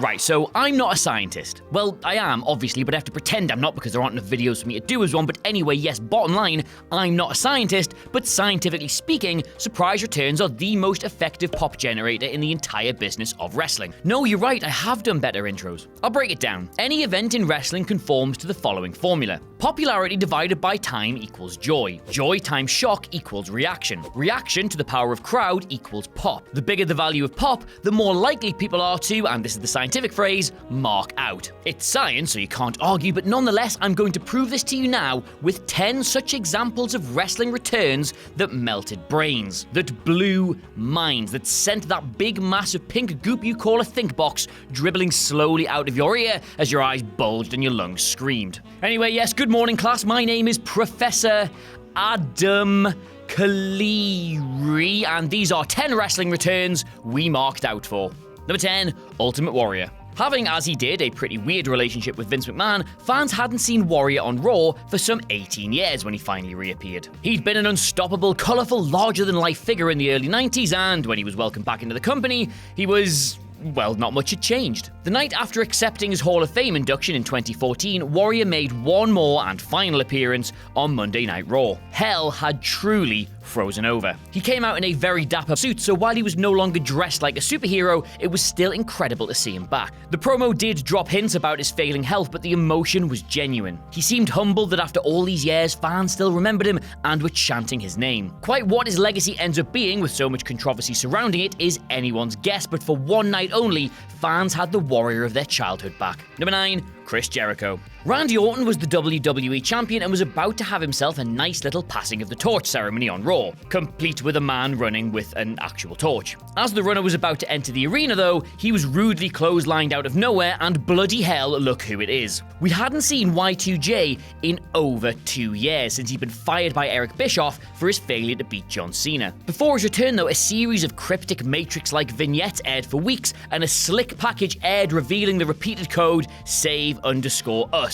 Right, so I'm not a scientist. Well, I am, obviously, but I have to pretend I'm not because there aren't enough videos for me to do as one. But anyway, yes, bottom line, I'm not a scientist, but scientifically speaking, surprise returns are the most effective pop generator in the entire business of wrestling. No, you're right, I have done better intros. I'll break it down. Any event in wrestling conforms to the following formula. Popularity divided by time equals joy. Joy times shock equals reaction. Reaction to the power of crowd equals pop. The bigger the value of pop, the more likely people are to, and this is the scientific phrase, mark out. It's science, so you can't argue, but nonetheless, I'm going to prove this to you now with 10 such examples of wrestling returns that melted brains, that blew minds, that sent that big mass of pink goop you call a think box dribbling slowly out of your ear as your eyes bulged and your lungs screamed. Anyway, yes, good morning, class. My name is Professor Adam Cleary, and these are 10 wrestling returns we marked out for. Number 10, Ultimate Warrior. Having, as he did, a pretty weird relationship with Vince McMahon, fans hadn't seen Warrior on Raw for some 18 years when he finally reappeared. He'd been an unstoppable, colourful, larger-than-life figure in the early 90s, and when he was welcomed back into the company, he was... well, not much had changed. The night after accepting his Hall of Fame induction in 2014, Warrior made one more and final appearance on Monday Night Raw. Hell had truly frozen over. He came out in a very dapper suit, so while he was no longer dressed like a superhero, it was still incredible to see him back. The promo did drop hints about his failing health, but the emotion was genuine. He seemed humbled that after all these years, fans still remembered him and were chanting his name. Quite what his legacy ends up being, with so much controversy surrounding it, is anyone's guess, but for one night only, fans had the Warrior of their childhood back. Number 9, Chris Jericho. Randy Orton was the WWE champion and was about to have himself a nice little passing of the torch ceremony on Raw, complete with a man running with an actual torch. As the runner was about to enter the arena though, he was rudely clotheslined out of nowhere, and bloody hell, look who it is. We hadn't seen Y2J in over 2 years since he'd been fired by Eric Bischoff for his failure to beat John Cena. Before his return though, a series of cryptic Matrix-like vignettes aired for weeks, and a slick package aired revealing the repeated code SAVE_US.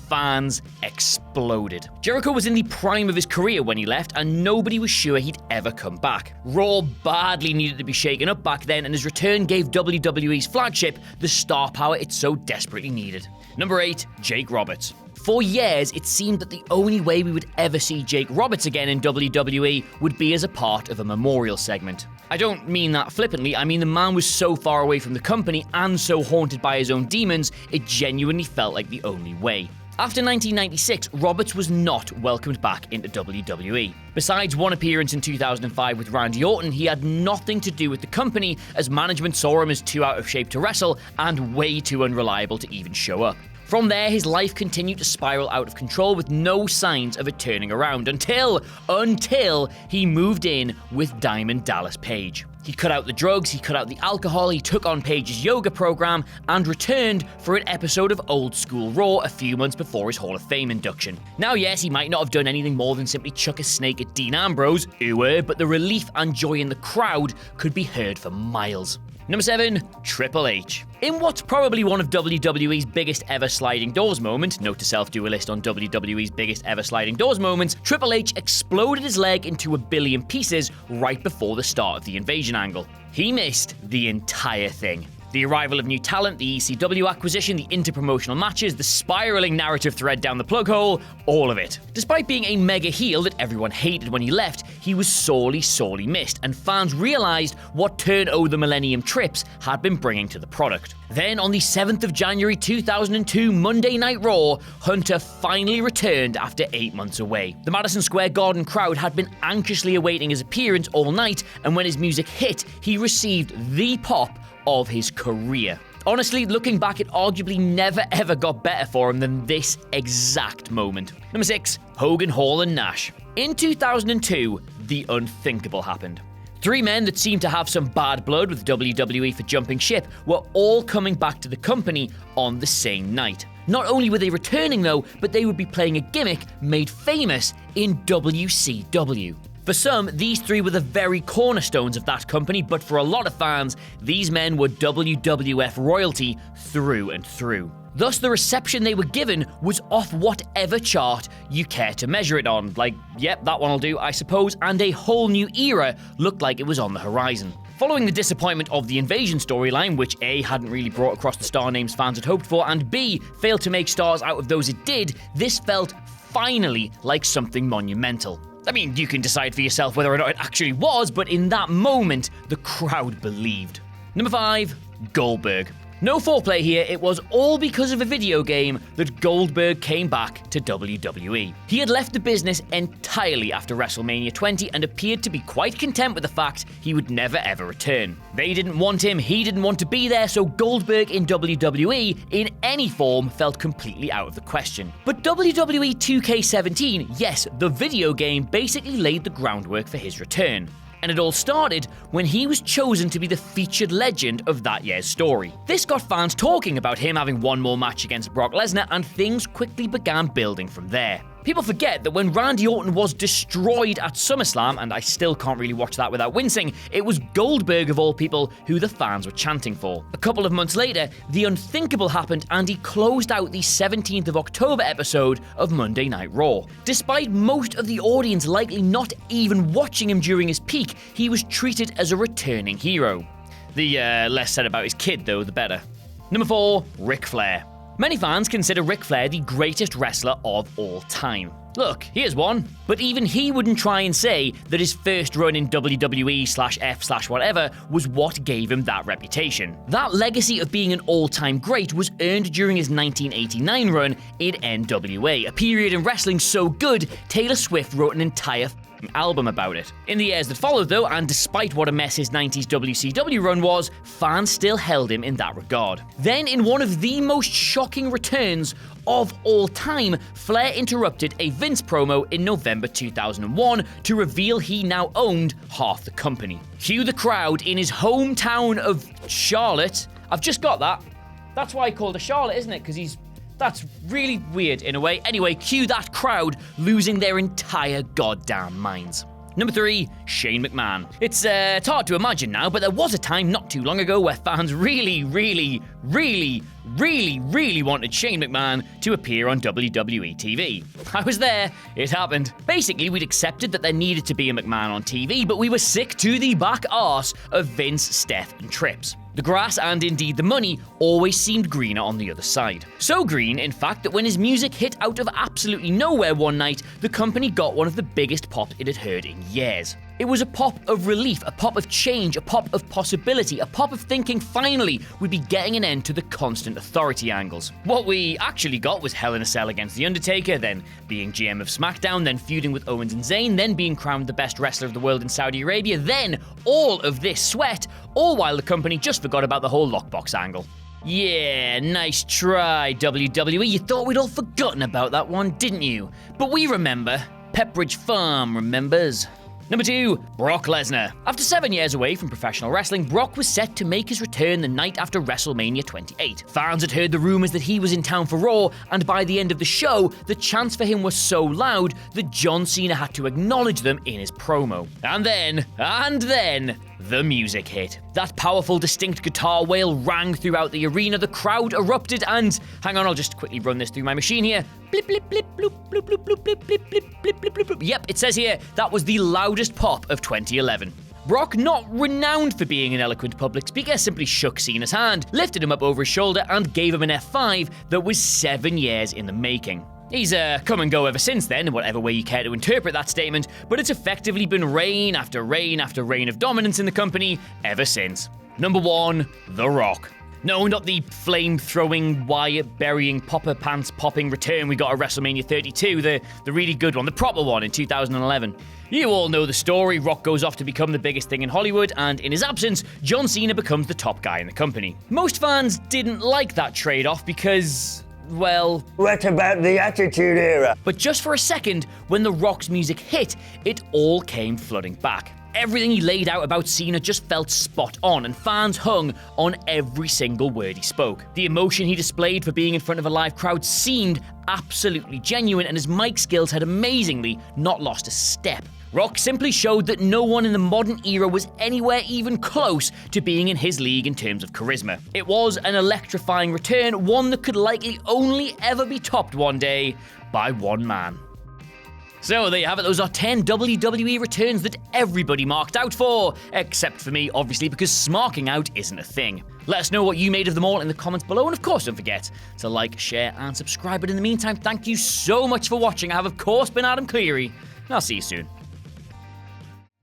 Fans exploded. Jericho was in the prime of his career when he left, and nobody was sure he'd ever come back. Raw badly needed to be shaken up back then, and his return gave WWE's flagship the star power it so desperately needed. Number 8, Jake Roberts. For years, it seemed that the only way we would ever see Jake Roberts again in WWE would be as a part of a memorial segment. I don't mean that flippantly, I mean the man was so far away from the company and so haunted by his own demons, it genuinely felt like the only way. After 1996, Roberts was not welcomed back into WWE. Besides one appearance in 2005 with Randy Orton, he had nothing to do with the company, as management saw him as too out of shape to wrestle and way too unreliable to even show up. From there, his life continued to spiral out of control with no signs of it turning around until he moved in with Diamond Dallas Page. He cut out the drugs, he cut out the alcohol, he took on Page's yoga program, and returned for an episode of Old School Raw a few months before his Hall of Fame induction. Now, yes, he might not have done anything more than simply chuck a snake at Dean Ambrose, but the relief and joy in the crowd could be heard for miles. Number 7, Triple H. In what's probably one of WWE's biggest ever sliding doors moment, note to self, do a list on WWE's biggest ever sliding doors moments, Triple H exploded his leg into a billion pieces right before the start of the invasion angle. He missed the entire thing. The arrival of new talent, the ECW acquisition, the interpromotional matches, the spiraling narrative thread down the plug hole, all of it. Despite being a mega heel that everyone hated when he left, he was sorely missed, and fans realised what Turn O' the Millennium Trips had been bringing to the product. Then, on the 7th of January 2002, Monday Night Raw, Hunter finally returned after 8 months away. The Madison Square Garden crowd had been anxiously awaiting his appearance all night, and when his music hit, he received the pop of his career. Honestly, looking back, it arguably never ever got better for him than this exact moment. Number 6, Hogan, Hall and Nash. In 2002, the unthinkable happened. 3 men that seemed to have some bad blood with WWE for jumping ship were all coming back to the company on the same night. Not only were they returning though, but they would be playing a gimmick made famous in WCW. For some, these 3 were the very cornerstones of that company, but for a lot of fans, these men were WWF royalty through and through. Thus, the reception they were given was off whatever chart you care to measure it on. Like, yep, that one'll do, I suppose, and a whole new era looked like it was on the horizon. Following the disappointment of the Invasion storyline, which A, hadn't really brought across the star names fans had hoped for, and B, failed to make stars out of those it did, this felt finally like something monumental. I mean, you can decide for yourself whether or not it actually was, but in that moment, the crowd believed. Number 5, Goldberg. No foreplay here, it was all because of a video game that Goldberg came back to WWE. He had left the business entirely after WrestleMania 20 and appeared to be quite content with the fact he would never ever return. They didn't want him, he didn't want to be there, so Goldberg in WWE in any form felt completely out of the question. But WWE 2K17, yes, the video game, basically laid the groundwork for his return. And it all started when he was chosen to be the featured legend of that year's story. This got fans talking about him having one more match against Brock Lesnar, and things quickly began building from there. People forget that when Randy Orton was destroyed at SummerSlam, and I still can't really watch that without wincing, it was Goldberg of all people who the fans were chanting for. A couple of months later, the unthinkable happened and he closed out the 17th of October episode of Monday Night Raw. Despite most of the audience likely not even watching him during his peak, he was treated as a returning hero. The less said about his kid though, the better. Number 4, Ric Flair. Many fans consider Ric Flair the greatest wrestler of all time. Look, here's one. But even he wouldn't try and say that his first run in WWE/F/whatever was what gave him that reputation. That legacy of being an all-time great was earned during his 1989 run in NWA, a period in wrestling so good, Taylor Swift wrote an entire album about it. In the years that followed though, and despite what a mess his 90s WCW run was, fans still held him in that regard. Then in one of the most shocking returns of all time, Flair interrupted a Vince promo in November 2001 to reveal he now owned half the company. Cue the crowd in his hometown of Charlotte. I've just got that. That's why I called her Charlotte, isn't it? Because that's really weird in a way. Anyway, cue that crowd losing their entire goddamn minds. Number 3, Shane McMahon. It's hard to imagine now, but there was a time not too long ago where fans really wanted Shane McMahon to appear on WWE TV. I was there, it happened. Basically, we'd accepted that there needed to be a McMahon on TV, but we were sick to the back arse of Vince, Steph, and Trips. The grass, and indeed the money, always seemed greener on the other side. So green, in fact, that when his music hit out of absolutely nowhere one night, the company got one of the biggest pops it had heard in years. It was a pop of relief, a pop of change, a pop of possibility, a pop of thinking finally we'd be getting an end to the constant authority angles. What we actually got was Hell in a Cell against The Undertaker, then being GM of SmackDown, then feuding with Owens and Zayn, then being crowned the best wrestler of the world in Saudi Arabia, then all of this sweat, all while the company just forgot about the whole lockbox angle. Yeah, nice try, WWE. You thought we'd all forgotten about that one, didn't you? But we remember. Pepperidge Farm remembers. Number 2, Brock Lesnar. After 7 years away from professional wrestling, Brock was set to make his return the night after WrestleMania 28. Fans had heard the rumors that he was in town for Raw, and by the end of the show, the chants for him were so loud that John Cena had to acknowledge them in his promo. And then, the music hit. That powerful, distinct guitar wail rang throughout the arena, the crowd erupted, and hang on, I'll just quickly run this through my machine here. Blip, blip, blip, bloop, bloop, bloop, bloop, blip, blip, blip, blip, blip, blip, blip. Yep, it says here, that was the loudest pop of 2011. Brock, not renowned for being an eloquent public speaker, simply shook Cena's hand, lifted him up over his shoulder, and gave him an F5 that was 7 years in the making. He's come and go ever since then, in whatever way you care to interpret that statement, but it's effectively been reign after reign after reign of dominance in the company ever since. Number 1, The Rock. No, not the flame-throwing, wire-burying, popper-pants-popping return we got at WrestleMania 32, the really good one, the proper one in 2011. You all know the story. Rock goes off to become the biggest thing in Hollywood, and in his absence, John Cena becomes the top guy in the company. Most fans didn't like that trade-off because, well... What about the Attitude Era? But just for a second, when The Rock's music hit, it all came flooding back. Everything he laid out about Cena just felt spot on, and fans hung on every single word he spoke. The emotion he displayed for being in front of a live crowd seemed absolutely genuine, and his mic skills had amazingly not lost a step. Rock simply showed that no one in the modern era was anywhere even close to being in his league in terms of charisma. It was an electrifying return, one that could likely only ever be topped one day by one man. So there you have it, those are 10 WWE returns that everybody marked out for. Except for me, obviously, because smarking out isn't a thing. Let us know what you made of them all in the comments below, and of course don't forget to like, share, and subscribe. But in the meantime, thank you so much for watching. I have of course been Adam Cleary, and I'll see you soon.